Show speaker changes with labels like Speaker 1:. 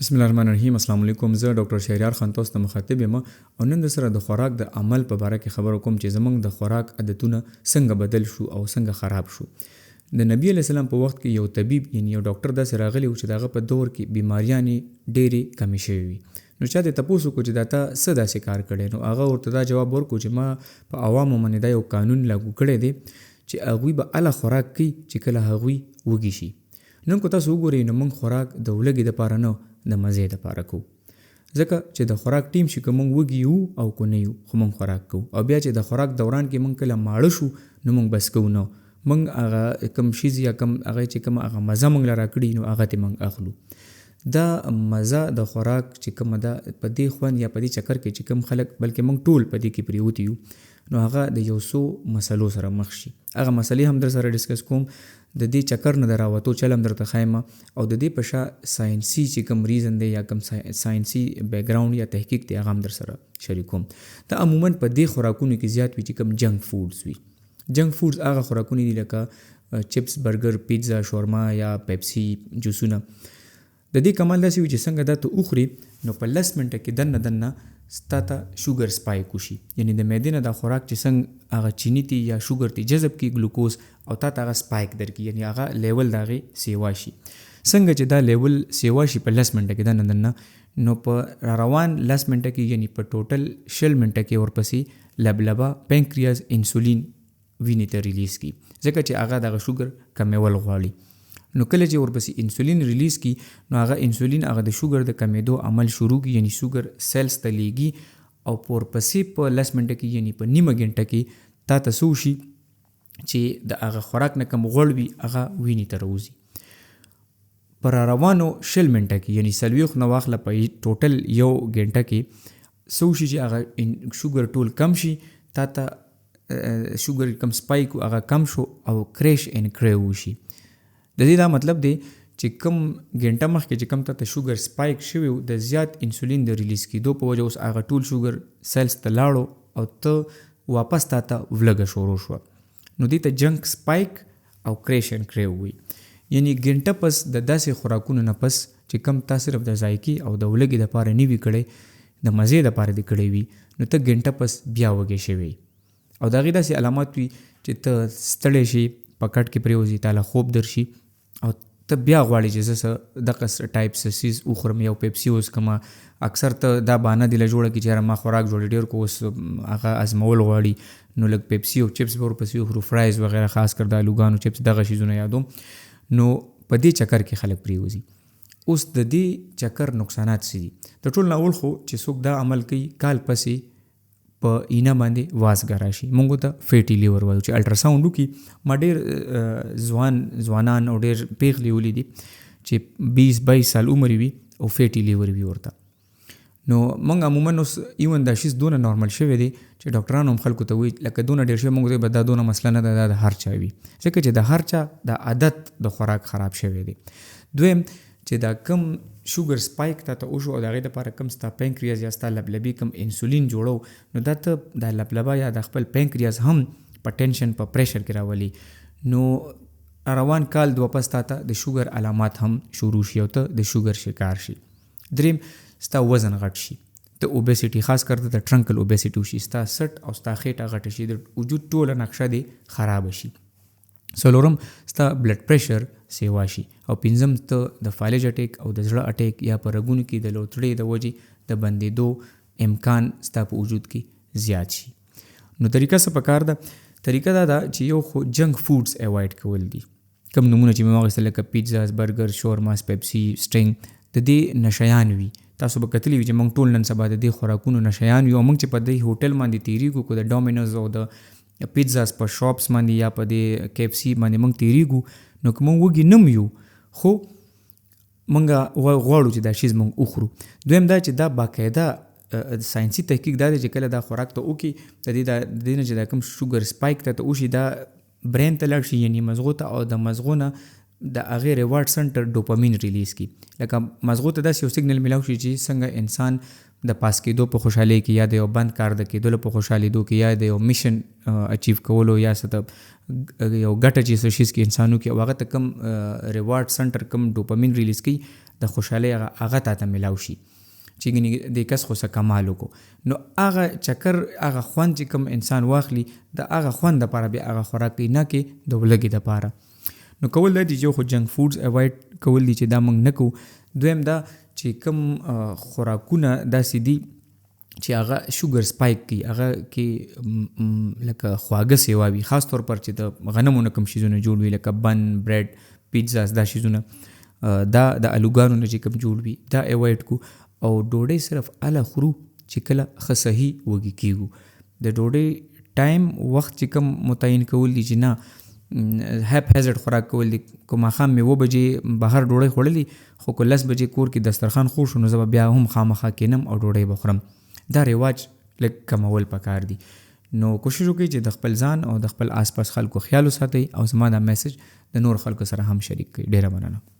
Speaker 1: بسم الله الرحمن الرحیم. السلام علیکم. زه ډاکټر شهریار خان تاسو ته مخاطب یم او نن د سره د خوراک د عمل په اړه کې خبرو کوم چې زمونږ د خوراک عادتونه څنګه بدل شو او څنګه خراب شو. د نبی علیہ السلام په وخت کې یو طبيب یعنی یو ډاکټر داسې راغلی و چې دغه په دور کې بیماریاں ډېرې کمې شوې وي. نو چا ته تاسو کو چې دا ته څه داسې کار کړي، نو هغه ورته دا جواب ورکړو چې ما په عوامو باندې دا یو قانون لاګو کړی دی چې هغوی به اله خوراک کوي چې کله هغوی وږي شي. نن کو تاسو وګورئ نو موږ خوراک د ولګي دپاره نه د مزې دپاره کوو، ځکه چې د خوراک ټیم شي که موږ وږي یو او که نه یو خو موږ خوراک کوو. او بیا چې د خوراک دوران کې موږ کله ماړه شو نو موږ بس کوو نه، موږ هغه کم شیز یا کم هغه چې کوم هغه مزه موږ له راکړي نو هغه ته موږ اخلو. دا مزه د خوراک چې کومه ده په دې خوند یا په دې چکر کې چې کوم خلک بلکې موږ ټول په دې کې پریوتي یو، نو هغه د یو څو مسلو سره مخ شي. هغه مسلې هم در سره ډسکس کوم، د دې چکر نه د راوتو چل هم درته ښایم او د دې په شا ساینسي چې کوم ریزن دی یا کوم ساینسي بیکګراوند یا تحقیق دی هغه هم در سره شریکوم. دا عموما په دې خوراکونو کې زیات وي چې کوم جنک فوډز وي. جنک فوډز هغه خوراکونه دي لکه چپس، برګر، پیزا، شورما یا پیپسي، جوسونه. د دې کمال داسې وي چې څنګه دا ته وخوري نو په 10 منټه کې دنه ستا ته شوګر سپایک وشي، یعنی د معدې نه دا خوراک چې څنګه هغه چینی تی یا شوګر تی جذب کی ګلوکوز او تا ته هغه سپایک درکړي، یعنی هغه لیول د هغې سیوا شي. څنګه چې دا لیول سیوا شي په 10 منټه کې دنه نو په روان 10 منټه کې یعنی په ټوټل 20 منټه کې ورپسې لبلبه پنکریاز انسولین وینې ته ریلیز کی، ځکه چې هغه دغه شوګر کمول غواړي. نو کله چې ورپسې انسولین ریلیز کی نو هغه انسولین هغه د شوګر د کمیدو عمل شروع کی، یعنی شوګر سیلز ته لیږي او ورپسې په 10 منټه کې یعنی په نیمه غنټه کې تا ته څه شي چې د هغه خوراک نه کم غوړ وي هغه وینې ته راوځي. پر روانو 20 منټه کې یعنی 40 نه واخله په ټوټل یو غنټه کې څه شي چې هغه شوګر ټول کم شي، تا ته شوګر کم سپایک هغه کم شو او کریش ان کریو شي. د دې دا مطلب دی چې کم غنټه مخکې چې کم ته شوګر سپایک شوی د زیات انسولین د ریلیز کېدو په وجه اوس هغه ټول شوګر سیلز ته لاړو او ته واپس تا ته ولګه شروع شوه. نو دې ته جنک سپایک او کریش ان کریو وي، یعنی غنټه پس د داسې خوراکونو نه پس چې کم تا صرف د ذایقې او د ولګې دپاره نه وي کړی، د مزې دپاره دې کړی وي، نو ته غنټه پس بیا وږی شوی او د هغې داسې علامات وي چې ته ستړی شي، په کټ کې پرېوځي، تاله خوب درشي او ته بیا غواړي چې زه دغه ټایپ سیز وخورم، یو پیپسي اوس کما. اکثر ته دا بهانه دی له جوړه کړي چې ما خوراک جوړ ډېر کو اوس هغه ازمول غواړي، نو لږ پیپسي او چپس به ورپسې وخورو، فرایز وغیره، خاص کر د الوګانو چپس دغه شیزونه یادوم. نو په دې چکر کې خلک پرېوځي. اوس د دې چکر نقصانات څه دي؟ د ټول نه اول خو چې څوک دا عمل کوي کال پسې په اینه باندې وازګه راشي، موږ ته فیټي لیور وایو. چې الټراساونډ وکړي، ما ډېر ځوانان او ډېر پیغلې ولیدي چې 20-22 سال عمر وي او فیټي لیور وي ورته. نو موږ عموما اوس ایون دا شیز دونه نارمل شوی دی چې ډاکټران هم خلکو ته وایي لکه دونه ډېر شوی، موږ به دا دونه مسله نه ده، دا د هر چا وي، ځکه چې د هر چا د عادت د خوراک خراب شوی دی. دویم چې دا کم شوګر سپایک تا ته وشو او د هغې دپاره کم ستا پینکریاز یا ستا لبلبي کم انسولین جوړو، نو دا ته دا لبلبه یا د خپل پینکریاز هم په ټینشن په پریشر کې راولي. نو روان کال واپس تا ته د شوګر علامات هم شروع شي او ته د شوګر شکار شي. دریم ستا وزن غټ شي، ته اوبیسټي، خاص کر ته ټرنکل اوبیسټي وشي، ستا سټ او ستا خېټه غټه شي، د وجود ټوله نقشه دې خراب شي. څلورم ستا بلډ پریشر سیوا شي او پنځم ته د فالج اټیک او د زړه اټیک یا په رګونو کې د لوتړې د وجې د بندېدو امکان ستا په وجود کې زیات شي. نو طریقه څه پکار ده؟ طریقه دا ده چې یو خو جنک فوډز اوایډ کول دي. کم نمونه چې مې واخیستل لکه پیزاز، برګر، شورماس، پیپسي، سټینګ، د دې نشیان وي. تاسو به کتلی وي چې موږ ټول نن سبا د دې خوراکونو نشیان وي او موږ چې په دې هوټل باندې تیریږو کو د ډومینوز او د پیزاز په شاپس باندې یا په دې KFC باندې موږ تیریږو، نو که موږ وږي نم یو خو موږ غواړو چې دا شیز موږ وخورو. دویم دا چې دا باقاعده ساینسي تحقیق دا دی چې کله دا خوراک ته وکړي د دې نه چې دا کوم شوګر سپایک ته وشي دا برین ته لاړ شي، یعنی مزغو ته، او د مزغو نه د هغې ریوارډ سنټر ډوپامین ریلیز کی. لکه مزغو ته داسې یو سیګنل میلاو شي چې څنګه انسان د پاس کېدو په خوشحالۍ کې یا د یو بند کار د کېدلو په خوشحالېدو کې یا د یو میشن اچیو کولو یا څه ته یو ګټه چې څه شیز کې انسانو کې هغه ته کم ریوارډ سنټر کم ډوپامین ریلیز کوي، د خوشحالۍ هغه تاته میلاو شي چې ګنې د کس خو څه کمال وکړو نو هغه چکر هغه خوند چې کوم انسان واخلي د هغه خوند دپاره بیا هغه خوراک کوي نه کې د ولږې دپاره نو کول دا دي چې خو جنک فوډز اوایډ کول دي چې دا موږ نه کوو دویم دا چې کوم خوراکونه داسې دي چې هغه شوګر سپایک کوي هغه کې لکه خواږه سیوا وي خاص طور پر چې د غنمو نه کوم شیزونه جوړ وي لکه بن بریډ پیزاز دا شیزونه دا د الوګانو نه چې کوم جوړ وي دا اوایډ کو او ډوډۍ صرف اله خورو چې کله ښه صحیح وږي کېږو د ډوډۍ ټایم وخت چې کوم متعین کول دي چې نه هیپ هیزرډ خوراک کول دي که ماښام مې 7 بجې بهر ډوډۍ خوړلې خو که 10 بجې کور کې دسترخوان خور شو نو زه به بیا هم خامخا کینم او ډوډۍ به خورم دا رواج لږ کمول پکار دي نو کوشش وکړئ چې د خپل ځان او د خپل آس پاس خلکو خیال وساتئ او زما دا میسج د نور خلکو سره هم شریک کړئ ډیره مننه